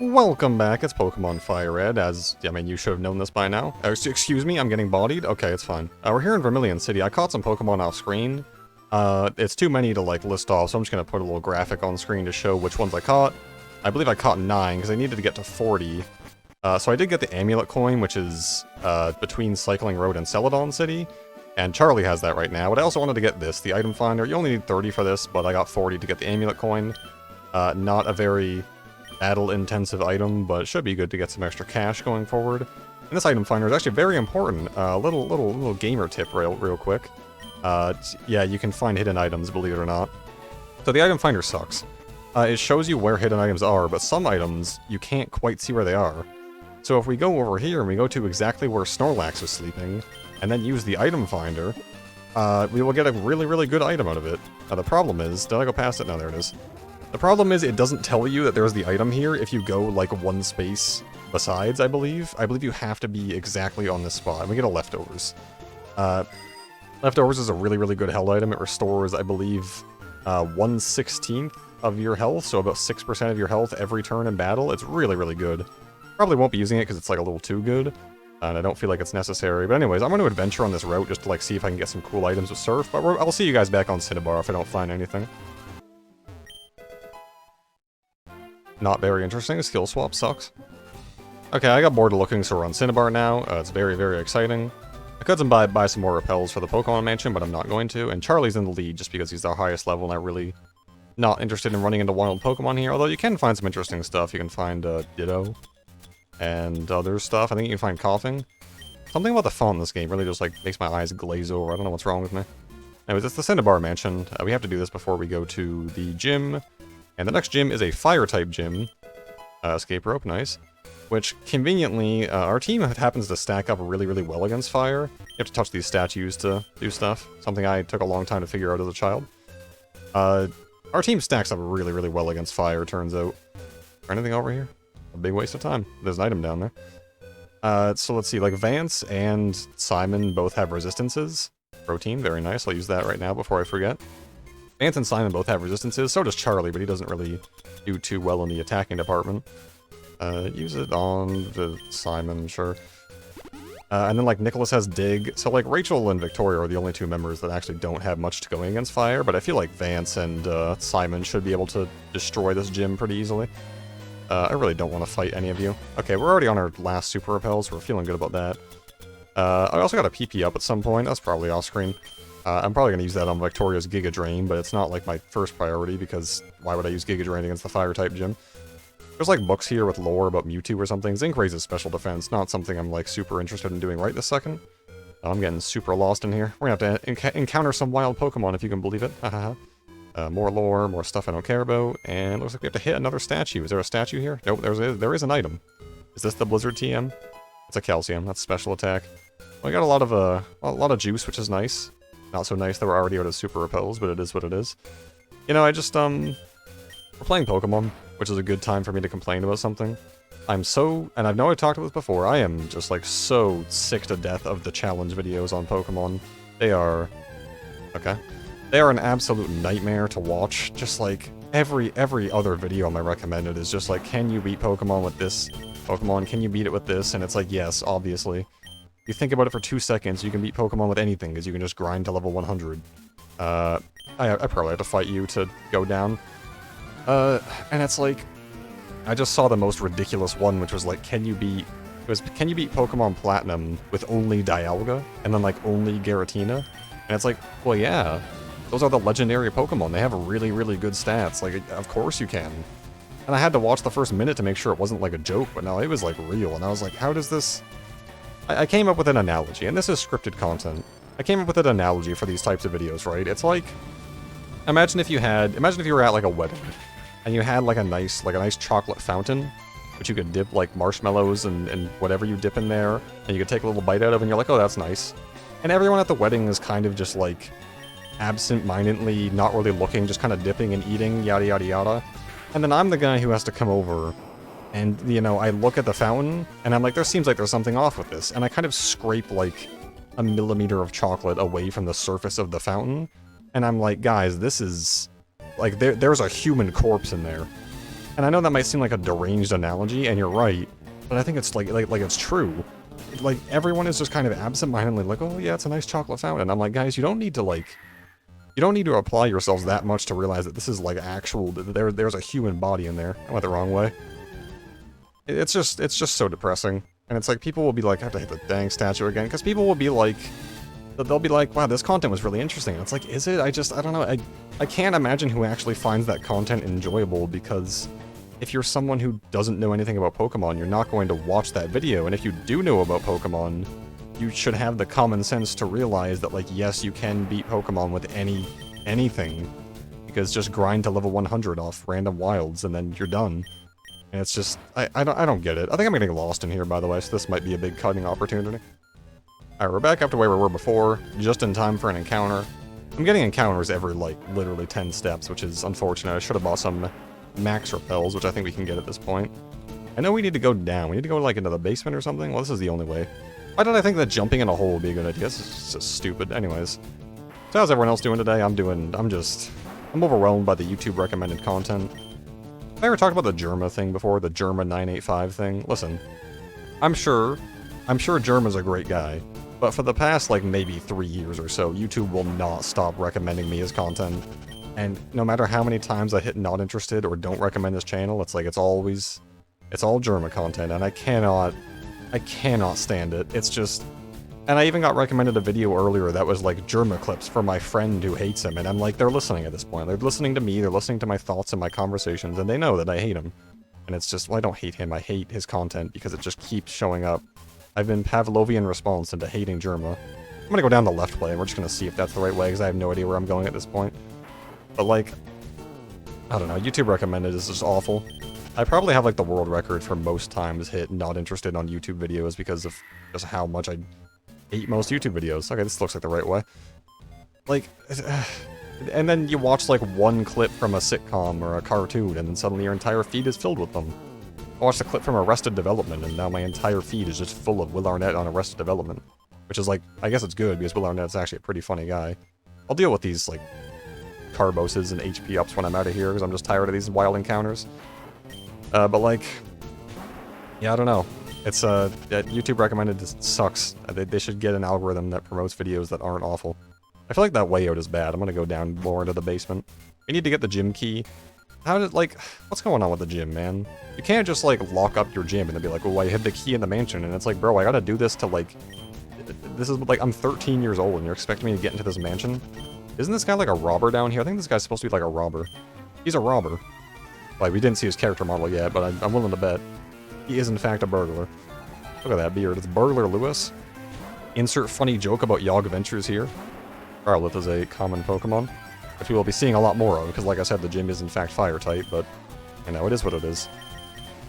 Welcome back, it's Pokemon FireRed, I mean, you should have known this by now. Excuse me, I'm getting bodied? Okay, it's fine. We're here in Vermilion City. I caught some Pokemon off screen. It's too many to, like, list off, so I'm just gonna put a little graphic on screen to show which ones I caught. I believe I caught 9, because I needed to get to 40. So I did get the Amulet Coin, which is, between Cycling Road and Celadon City. And Charlie has that right now, but I also wanted to get this, the Item Finder. You only need 30 for this, but I got 40 to get the Amulet Coin. Not a very battle-intensive item, but it should be good to get some extra cash going forward. And this item finder is actually very important. Little gamer tip real quick. Yeah, you can find hidden items, believe it or not. So the item finder sucks. It shows you where hidden items are, but some items, you can't quite see where they are. So if we go over here and we go to exactly where Snorlax is sleeping, and then use the item finder, we will get a really good item out of it. Now the problem is, did I go past it? No, there it is. The problem is it doesn't tell you that there's the item here if you go like one space besides, I believe. I believe you have to be exactly on this spot. And we get a Leftovers. Leftovers is a really good health item. It restores, I believe, 1/16 of your health, so about 6% of your health every turn in battle. It's really good. Probably won't be using it because it's like a little too good, and I don't feel like it's necessary. But anyways, I'm going to adventure on this route just to like see if I can get some cool items with Surf, but I'll see you guys back on Cinnabar if I don't find anything. Not very interesting. Skill swap sucks. Okay, I got bored of looking, so we're on Cinnabar now. It's very exciting. I could buy some more repels for the Pokemon Mansion, but I'm not going to. And Charlie's in the lead just because he's the highest level, and I'm really not interested in running into wild Pokemon here. Although you can find some interesting stuff. You can find Ditto and other stuff. I think you can find Coughing. Something about the font in this game really just like makes my eyes glaze over. I don't know what's wrong with me. Anyways, it's the Cinnabar Mansion. We have to do this before we go to the gym. And the next gym is a Fire-type gym. Escape rope, nice. Which, conveniently, our team happens to stack up really well against fire. You have to touch these statues to do stuff. Something I took a long time to figure out as a child. Our team stacks up really well against fire, turns out. Is there anything over here? A big waste of time. There's an item down there. So let's see, like Vance and Simon both have resistances. Protein, very nice. I'll use that right now before I forget. Vance and Simon both have resistances, so does Charlie, but he doesn't really do too well in the attacking department. Use it on the Simon, sure. And then, like, Nicholas has Dig, so, like, Rachel and Victoria are the only two members that actually don't have much to going against fire, but I feel like Vance and Simon should be able to destroy this gym pretty easily. I really don't want to fight any of you. Okay, we're already on our last Super Repels, so we're feeling good about that. I also got a PP up at some point, that's probably off-screen. I'm probably going to use that on Victoria's Giga Drain, but it's not, like, my first priority, because why would I use Giga Drain against the Fire-type gym? There's, like, books here with lore about Mewtwo or something. Zinc raises special defense, not something I'm, like, super interested in doing right this second. I'm getting super lost in here. We're going to have to encounter some wild Pokemon, if you can believe it. More lore, more stuff I don't care about, and looks like we have to hit another statue. Is there a statue here? Nope, there is an item. Is this the Blizzard TM? It's a Calcium, that's special attack. Well, we got a lot of juice, which is nice. Not so nice that we're already out of Super Repels, but it is what it is. You know, we're playing Pokemon, which is a good time for me to complain about something. And I know I've talked about this before, I am just, like, so sick to death of the challenge videos on Pokemon. They are an absolute nightmare to watch. Just, like, every other video on my recommended is just like, can you beat Pokemon with this? Pokemon, can you beat it with this? And it's like, yes, obviously. You think about it for 2 seconds, you can beat Pokemon with anything, because you can just grind to level 100. I probably have to fight you to go down. And it's like, I just saw the most ridiculous one, which was like, can you beat Pokemon Platinum with only Dialga, and then like only Giratina? And it's like, well yeah, those are the legendary Pokemon, they have really good stats, like, of course you can. And I had to watch the first minute to make sure it wasn't like a joke, but no, it was like real, and I was like, how does this... I came up with an analogy, and this is scripted content. I came up with an analogy for these types of videos, right? It's like, imagine if you were at like a wedding, and you had like a nice chocolate fountain, which you could dip like marshmallows and whatever you dip in there, and you could take a little bite out of, and you're like, oh, that's nice. And everyone at the wedding is kind of just like absent-mindedly, not really looking, just kind of dipping and eating, yada yada yada. And then I'm the guy who has to come over. And, you know, I look at the fountain, and I'm like, there seems like there's something off with this. And I kind of scrape, like, a millimeter of chocolate away from the surface of the fountain. And I'm like, guys, this is... Like, there's a human corpse in there. And I know that might seem like a deranged analogy, and you're right, but I think it's like it's true. Like, everyone is just kind of absent-mindedly like, oh yeah, it's a nice chocolate fountain. I'm like, guys, you don't need to apply yourselves that much to realize that this is like actual, there's a human body in there. I went the wrong way. It's just so depressing. And it's like, people will be like, I have to hit the dang statue again, because people will be like, they'll be like, wow, this content was really interesting. And it's like, is it? I don't know. I can't imagine who actually finds that content enjoyable, because if you're someone who doesn't know anything about Pokemon, you're not going to watch that video. And if you do know about Pokemon, you should have the common sense to realize that, like, yes, you can beat Pokemon with anything. Because just grind to level 100 off random wilds, and then you're done. And it's just, I don't get it. I think I'm getting lost in here, by the way, so this might be a big cutting opportunity. Alright, we're back up to where we were before, just in time for an encounter. I'm getting encounters every, like, literally 10 steps, which is unfortunate. I should have bought some max repels, which I think we can get at this point. I know we need to go down. We need to go, like, into the basement or something. Well, this is the only way. Why did I think that jumping in a hole would be a good idea? This is just stupid. Anyways. So how's everyone else doing today? I'm overwhelmed by the YouTube recommended content. Have I ever talked about the Germa thing before? The Germa 985 thing? Listen, I'm sure Germa's a great guy, but for the past, like, maybe 3 years or so, YouTube will not stop recommending me his content. And no matter how many times I hit not interested or don't recommend his channel, it's like, it's all Germa content, and I cannot stand it. It's just, and I even got recommended a video earlier that was like Germa clips for my friend who hates him, and I'm like, they're listening at this point. They're listening to me, they're listening to my thoughts and my conversations, and they know that I hate him. And it's just, well, I don't hate him, I hate his content because it just keeps showing up. I've been Pavlovian response into hating Germa. I'm gonna go down the left way, and we're just gonna see if that's the right way, because I have no idea where I'm going at this point. But, like, I don't know, YouTube recommended is just awful. I probably have, like, the world record for most times hit not interested on YouTube videos because of just how much I hate most YouTube videos. Okay, this looks like the right way. Like, and then you watch, like, one clip from a sitcom or a cartoon, and then suddenly your entire feed is filled with them. I watched a clip from Arrested Development, and now my entire feed is just full of Will Arnett on Arrested Development. Which is, like, I guess it's good, because Will Arnett's actually a pretty funny guy. I'll deal with these, like, carboses and HP ups when I'm out of here, because I'm just tired of these wild encounters. But, like, yeah, I don't know. It's, YouTube recommended just sucks. They should get an algorithm that promotes videos that aren't awful. I feel like that way out is bad. I'm gonna go down more into the basement. We need to get the gym key. What's going on with the gym, man? You can't just, like, lock up your gym and then be like, oh, I hid the key in the mansion, and it's like, bro, I gotta do this to, like, this is, like, I'm 13 years old, and you're expecting me to get into this mansion? Isn't this guy, like, a robber down here? I think this guy's supposed to be, like, a robber. He's a robber. Like, we didn't see his character model yet, but I'm willing to bet he is, in fact, a burglar. Look at that beard. It's Burglar Lewis. Insert funny joke about Yogg Ventures here. Growlithe is a common Pokemon, which we will be seeing a lot more of, because, like I said, the gym is, in fact, Fire-type, but, you know, it is what it is.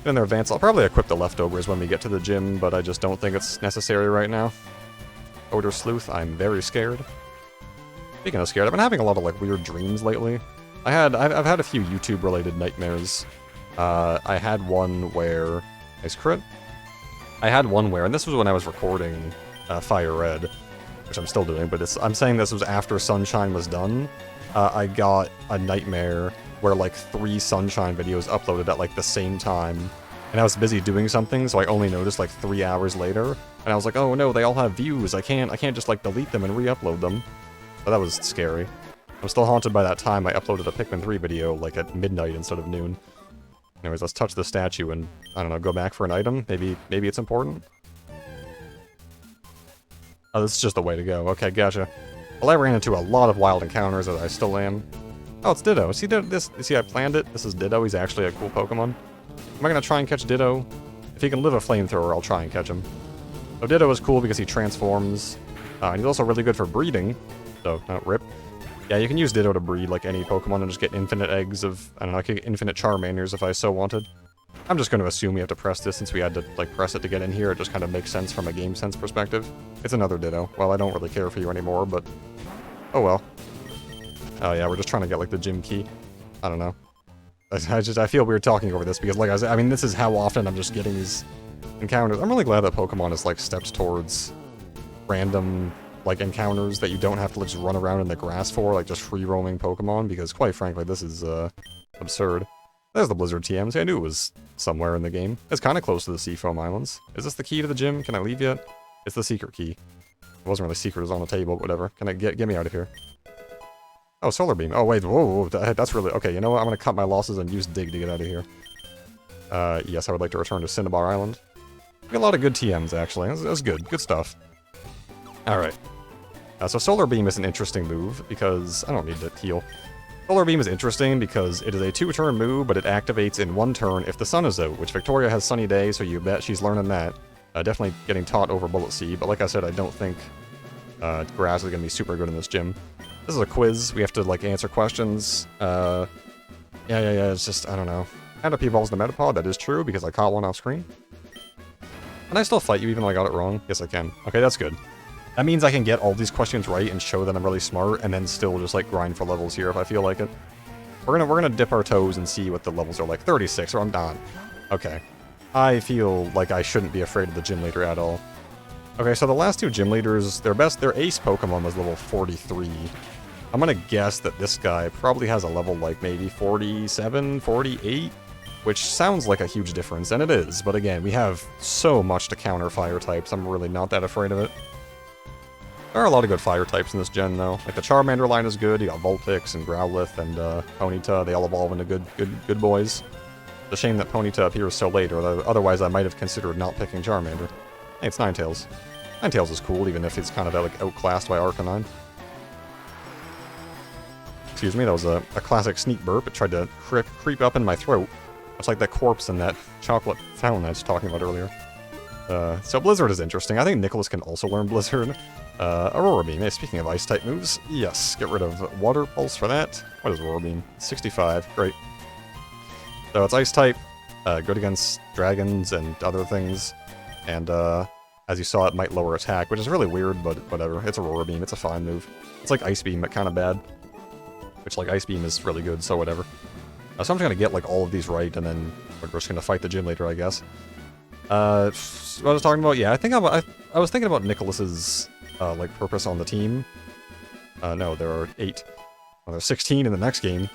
In their advance, I'll probably equip the leftovers when we get to the gym, but I just don't think it's necessary right now. Odor Sleuth, I'm very scared. Speaking of scared, I've been having a lot of, like, weird dreams lately. I've had a few YouTube-related nightmares. I had one where... Nice crit. I had one where, and this was when I was recording FireRed, which I'm still doing, but I'm saying this was after Sunshine was done. I got a nightmare where, like, 3 Sunshine videos uploaded at, like, the same time. And I was busy doing something, so I only noticed, like, 3 hours later. And I was like, oh no, they all have views. I can't just, like, delete them and re-upload them. But that was scary. I'm still haunted by that time I uploaded a Pikmin 3 video, like, at midnight instead of noon. Anyways, let's touch the statue and, I don't know, go back for an item? Maybe it's important? Oh, this is just the way to go. Okay, gotcha. Well, I ran into a lot of wild encounters, as I still am. Oh, it's Ditto. See, I planned it? This is Ditto. He's actually a cool Pokemon. Am I gonna try and catch Ditto? If he can live a flamethrower, I'll try and catch him. So Ditto is cool because he transforms. And he's also really good for breeding. So, rip. Yeah, you can use Ditto to breed, like, any Pokemon and just get infinite eggs of, I don't know, I could get infinite Charmanders if I so wanted. I'm just going to assume we have to press this since we had to, like, press it to get in here. It just kind of makes sense from a game sense perspective. It's another Ditto. Well, I don't really care for you anymore, but... oh well. Oh yeah, we're just trying to get, like, the gym key. I don't know. I feel weird talking over this because, like I said, I mean, this is how often I'm just getting these encounters. I'm really glad that Pokemon is, like, steps towards random... like, encounters that you don't have to just run around in the grass for, like, just free-roaming Pokemon, because, quite frankly, this is, absurd. There's the Blizzard TM. See, I knew it was somewhere in the game. It's kind of close to the Seafoam Islands. Is this the key to the gym? Can I leave yet? It's the secret key. It wasn't really secret. It was on the table, but whatever. Can I get me out of here? Oh, Solar Beam. Oh, wait. Whoa, that's really... Okay, you know what? I'm going to cut my losses and use Dig to get out of here. Yes, I would like to return to Cinnabar Island. We got a lot of good TMs, actually. That's good. Good stuff. Alright. So Solar Beam is an interesting move, because... I don't need to heal. Solar Beam is interesting because it is a 2-turn move, but it activates in 1 turn if the sun is out, which Victoria has Sunny Day, so you bet she's learning that. Definitely getting taught over Bullet Seed, but like I said, I don't think grass is going to be super good in this gym. This is a quiz. We have to, like, answer questions. Yeah, it's just, I don't know. And P evolves the Metapod, that is true, because I caught one off screen. Can I still fight you even though I got it wrong? Yes, I can. Okay, that's good. That means I can get all these questions right and show that I'm really smart, and then still just, like, grind for levels here if I feel like it. We're gonna dip our toes and see what the levels are like. 36, or I'm done. Okay. I feel like I shouldn't be afraid of the gym leader at all. Okay, so the last 2 gym leaders, their ace Pokemon was level 43. I'm gonna guess that this guy probably has a level like maybe 47, 48, which sounds like a huge difference, and it is, but again, we have so much to counter fire types, I'm really not that afraid of it. There are a lot of good fire types in this gen, though. Like, the Charmander line is good, you got Vulpix and Growlithe and Ponyta, they all evolve into good boys. It's a shame that Ponyta appears so late, or otherwise I might have considered not picking Charmander. Hey, it's Ninetales. Ninetales is cool, even if it's kind of, like, outclassed by Arcanine. Excuse me, that was a classic sneak burp. It tried to creep up in my throat. It's like that corpse in that chocolate fountain I was talking about earlier. So Blizzard is interesting. I think Nicholas can also learn Blizzard. Aurora Beam. Hey, speaking of Ice-type moves, yes, get rid of Water Pulse for that. What is Aurora Beam? 65. Great. So it's Ice-type, good against dragons and other things, and as you saw, it might lower attack, which is really weird, but whatever. It's Aurora Beam. It's a fine move. It's like Ice Beam, but kind of bad. Which, like, Ice Beam is really good, so whatever. So I'm just gonna get, like, all of these right, and then we're just gonna fight the gym later, I guess. What I was talking about? Yeah, I think I was thinking about Nicholas's, like, purpose on the team. No, there are 8. Well, there's 16 in the next game.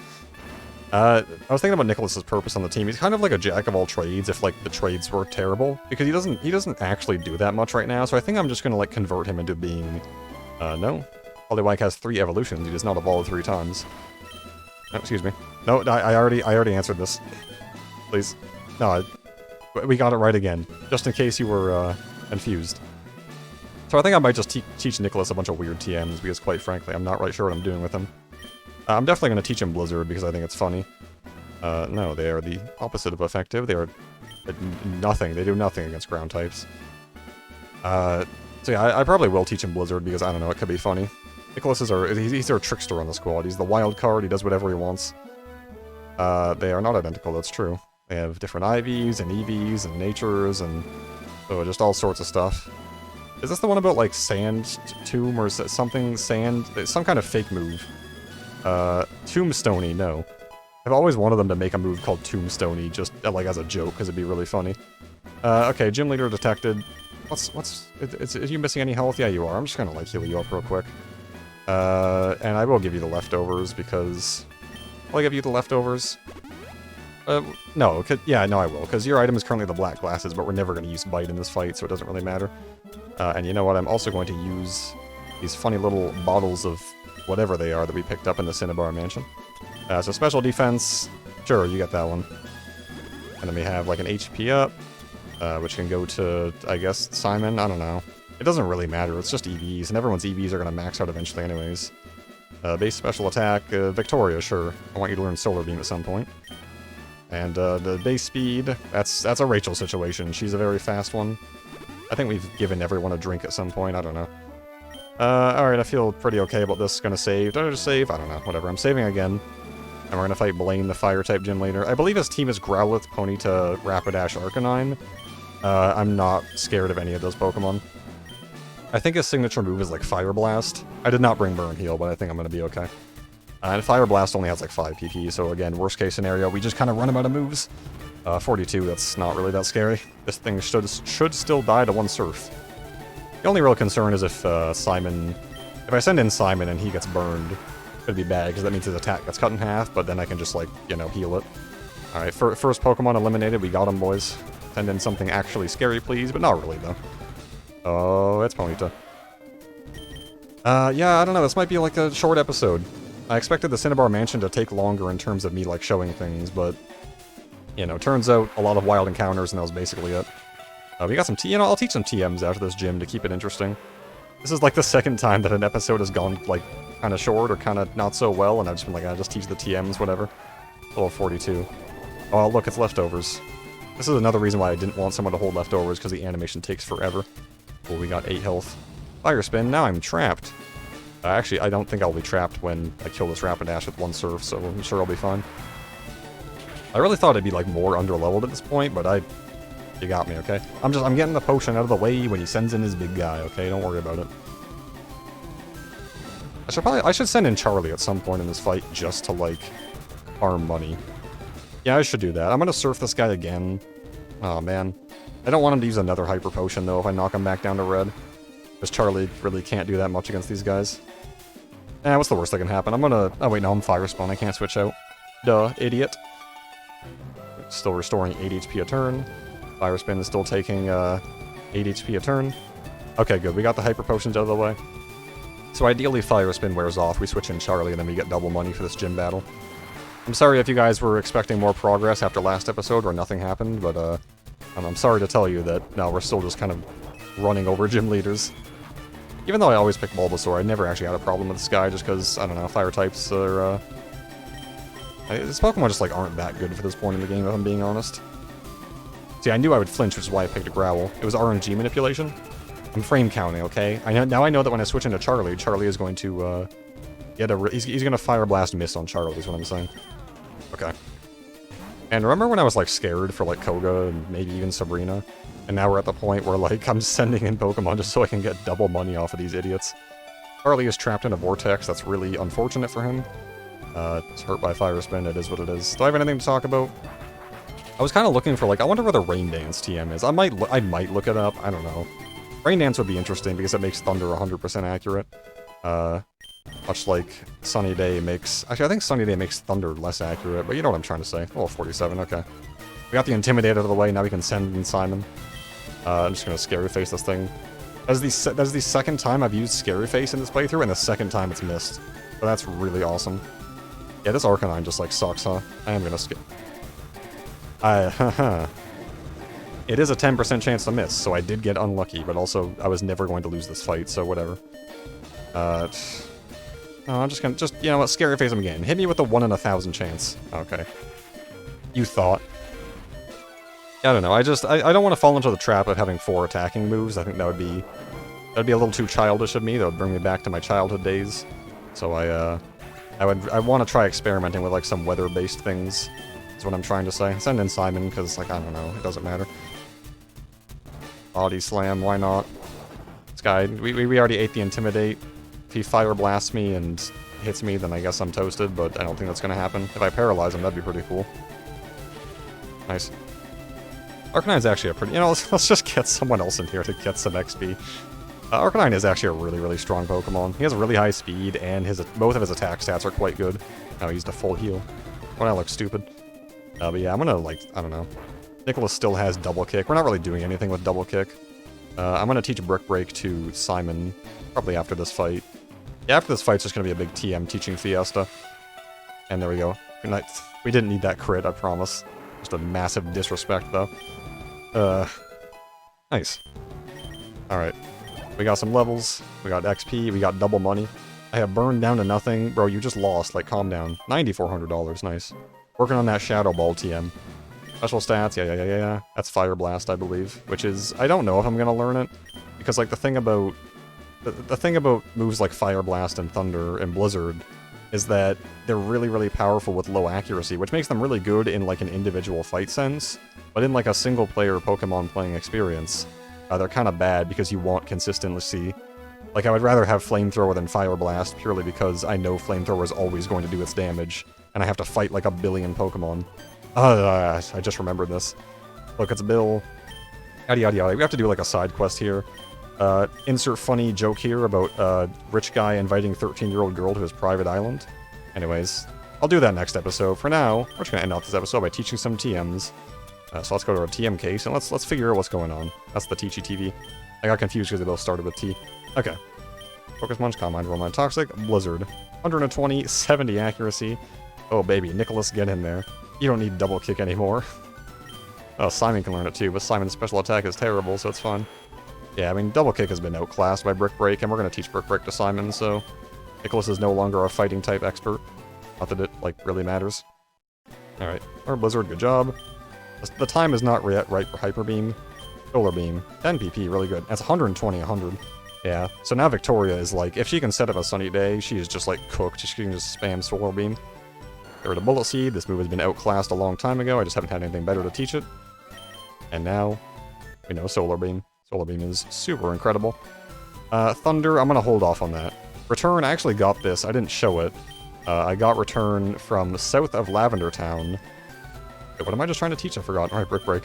I was thinking about Nicholas's purpose on the team. He's kind of like a jack of all trades if, like, the trades were terrible. Because he doesn't actually do that much right now, so I think I'm just gonna, like, convert him into being... no. Poliwag has 3 evolutions, he does not evolve 3 times. Oh, excuse me. No, I already answered this. Please. No, we got it right again. Just in case you were, confused. So I think I might just teach Nicholas a bunch of weird TMs, because quite frankly, I'm not right sure what I'm doing with him. I'm definitely going to teach him Blizzard, because I think it's funny. No, they are the opposite of effective. They are nothing. They do nothing against ground types. So yeah, I probably will teach him Blizzard, because, I don't know, it could be funny. Nicholas is he's our trickster on the squad. He's the wild card, he does whatever he wants. They are not identical, that's true. They have different IVs and EVs and natures and so just all sorts of stuff. Is this the one about, like, Sand Tomb or something? Sand? Some kind of fake move. Tombstoney, no. I've always wanted them to make a move called Tombstoney, just, like, as a joke, because it'd be really funny. Okay, gym leader detected. Are you missing any health? Yeah, you are. I'm just gonna, like, heal you up real quick. And I will give you the leftovers, because... Will I give you the leftovers? No, yeah, no I will, because your item is currently the black glasses, but we're never going to use Bite in this fight, so it doesn't really matter. And you know what, I'm also going to use these funny little bottles of whatever they are that we picked up in the Cinnabar Mansion. So special defense, sure, you get that one. And then we have, like, an HP up, which can go to, I guess, Simon, I don't know. It doesn't really matter, it's just EVs, and everyone's EVs are going to max out eventually anyways. Base special attack, Victoria, sure. I want you to learn Solar Beam at some point. And the base speed, that's a Rachel situation. She's a very fast one. I think we've given everyone a drink at some point, I don't know. Alright, I feel pretty okay about this. Gonna save. Did I just save? I don't know, whatever. I'm saving again. And we're gonna fight Blaine, the Fire-type gym leader. I believe his team is Growlithe, Ponyta, Rapidash, Arcanine. I'm not scared of any of those Pokemon. I think his signature move is, like, Fire Blast. I did not bring Burn Heal, but I think I'm gonna be okay. And Fire Blast only has, like, 5 PP, so again, worst case scenario, we just kind of run him out of moves. 42, that's not really that scary. This thing should still die to 1 Surf. The only real concern is if Simon... If I send in Simon and he gets burned, it'd be bad, because that means his attack gets cut in half, but then I can just, like, you know, heal it. Alright, first Pokemon eliminated. We got him, boys. Send in something actually scary, please, but not really, though. Oh, it's Ponyta. Yeah, I don't know. This might be like a short episode. I expected the Cinnabar Mansion to take longer in terms of me, like, showing things, but... You know, turns out a lot of wild encounters, and that was basically it. We got some you know, I'll teach some TMs after this gym to keep it interesting. This is, like, the second time that an episode has gone, like, kind of short or kind of not so well, and I've just been like, I'll just teach the TMs, whatever. Level 42. Oh, look, it's leftovers. This is another reason why I didn't want someone to hold leftovers, because the animation takes forever. Well, we got 8 health. Fire Spin, now I'm trapped. Actually, I don't think I'll be trapped when I kill this Rapidash with 1 Surf, so I'm sure I'll be fine. I really thought it'd be, like, more underleveled at this point, but you got me, okay? I'm getting the potion out of the way when he sends in his big guy, okay? Don't worry about it. I should send in Charlie at some point in this fight just to, like, farm money. Yeah, I should do that. I'm gonna surf this guy again. Oh, man. I don't want him to use another Hyper Potion, though, if I knock him back down to red. Because Charlie really can't do that much against these guys. What's the worst that can happen? I'm gonna... Oh, wait, no, I'm Fire Spawn. I can't switch out. Duh, idiot. Still restoring 8 HP a turn. Fire Spin is still taking 8 HP a turn. Okay, good. We got the Hyper Potions out of the way. So ideally, Fire Spin wears off. We switch in Charlie, and then we get double money for this gym battle. I'm sorry if you guys were expecting more progress after last episode where nothing happened, but I'm sorry to tell you that, no, we're still just kind of running over gym leaders. Even though I always pick Bulbasaur, I never actually had a problem with this guy just because, I don't know, fire types are, this Pokemon just, like, aren't that good for this point in the game, if I'm being honest. See, I knew I would flinch, which is why I picked a Growl. It was RNG manipulation. I'm frame counting, okay? Now I know that when I switch into Charlie, Charlie is going to, he's gonna Fire Blast miss on Charlie, is what I'm saying. Okay. And remember when I was, like, scared for, like, Koga and maybe even Sabrina? And now we're at the point where, like, I'm sending in Pokemon just so I can get double money off of these idiots. Charlie is trapped in a vortex. That's really unfortunate for him. It's hurt by Fire Spin. It is what it is. Do I have anything to talk about? I was kind of looking for, like, I wonder where the Rain Dance TM is. I might look it up. I don't know. Rain Dance would be interesting because it makes Thunder 100% accurate. Much like Sunny Day makes... Actually, I think Sunny Day makes Thunder less accurate, but you know what I'm trying to say. Oh, 47, okay. We got the Intimidator out of the way, now we can send in Simon. I'm just gonna Scary Face this thing. That's the second time I've used Scary Face in this playthrough, and the second time it's missed. So that's really awesome. Yeah, this Arcanine just, like, sucks, huh? I am gonna skip. It is a 10% chance to miss, so I did get unlucky, but also I was never going to lose this fight, so whatever. I'm just gonna, you know what, Scary Face him again. Hit me with a 1 in 1,000 chance. Okay. You thought. I don't know, I don't want to fall into the trap of having 4 attacking moves. I think that'd be a little too childish of me. That would bring me back to my childhood days. So I want to try experimenting with, like, some weather-based things. That's what I'm trying to say. Send in Simon, because, like, I don't know, it doesn't matter. Body Slam, why not? This guy, we already ate the Intimidate. If he Fire Blasts me and hits me, then I guess I'm toasted, but I don't think that's gonna happen. If I paralyze him, that'd be pretty cool. Nice. Arcanine's actually a pretty... You know, let's just get someone else in here to get some XP. Arcanine is actually a really, really strong Pokemon. He has a really high speed, and both of his attack stats are quite good. Oh, he used a full heal. When I look stupid. But yeah, I'm gonna, like, I don't know. Nicholas still has Double Kick. We're not really doing anything with Double Kick. I'm gonna teach Brick Break to Simon, probably after this fight. Yeah, after this fight's just gonna be a big TM teaching Fiesta. And there we go. Good night. We didn't need that crit, I promise. Just a massive disrespect, though. Nice. Alright. We got some levels, we got XP, we got double money. I have burned down to nothing. Bro, you just lost, like, calm down. $9,400, nice. Working on that Shadow Ball TM. Special stats, yeah. That's Fire Blast, I believe. Which is, I don't know if I'm gonna learn it. Because, like, the thing about moves like Fire Blast and Thunder and Blizzard is that they're really, really powerful with low accuracy, which makes them really good in, like, an individual fight sense. But in, like, a single-player Pokemon playing experience, they're kind of bad because you want consistency. Like, I would rather have Flamethrower than Fire Blast, purely because I know Flamethrower is always going to do its damage, and I have to fight, like, a billion Pokemon. I just remembered this. Look, it's Bill. Yada yada yada. We have to do, like, a side quest here. Insert funny joke here about rich guy inviting 13-year-old girl to his private island. Anyways, I'll do that next episode. For now, we're just gonna end off this episode by teaching some TMs. So let's go to our TM case, and let's figure out what's going on. That's the Teachy TV. I got confused because they both started with T. Okay. Focus Munch, Calm Mind, Roll Mind, Toxic, Blizzard. 120, 70 accuracy. Oh, baby, Nicholas, get in there. You don't need double kick anymore. Oh, Simon can learn it too, but Simon's special attack is terrible, so it's fun. Yeah, I mean, double kick has been outclassed by Brick Break, and we're going to teach Brick Break to Simon, so Nicholas is no longer a fighting type expert. Not that it, like, really matters. Alright, or Blizzard, good job. The time is not yet right for Hyper Beam. Solar Beam, 10 PP, really good. That's 120, 100. Yeah, so now Victoria is like, if she can set up a sunny day, she is just like cooked. She can just spam Solar Beam. Get rid of Bullet Seed. This move has been outclassed a long time ago. I just haven't had anything better to teach it. And now, we know Solar Beam. Solar Beam is super incredible. Thunder, I'm gonna hold off on that. Return, I actually got this. I didn't show it. I got Return from south of Lavender Town. Wait, what am I just trying to teach? I forgot. Alright, Brick Break.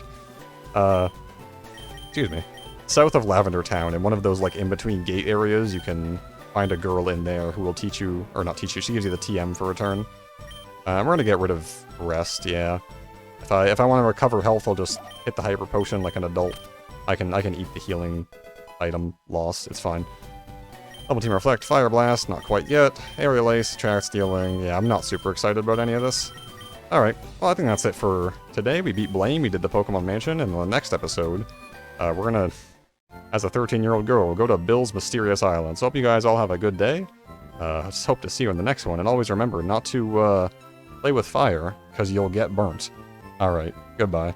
Excuse me. South of Lavender Town, in one of those, like, in-between gate areas, you can find a girl in there who will teach you, or not teach you, she gives you the TM for Return. We're gonna get rid of Rest, yeah. If I want to recover health, I'll just hit the Hyper Potion like an adult. I can eat the healing item loss, it's fine. Double Team Reflect, Fire Blast, not quite yet. Aerial Ace, Track Stealing, yeah, I'm not super excited about any of this. Alright, well, I think that's it for today. We beat Blame, we did the Pokemon Mansion, and in the next episode, we're gonna, as a 13-year-old girl, go to Bill's Mysterious Island. So hope you guys all have a good day. I just hope to see you in the next one, and always remember not to, play with fire, because you'll get burnt. Alright, goodbye.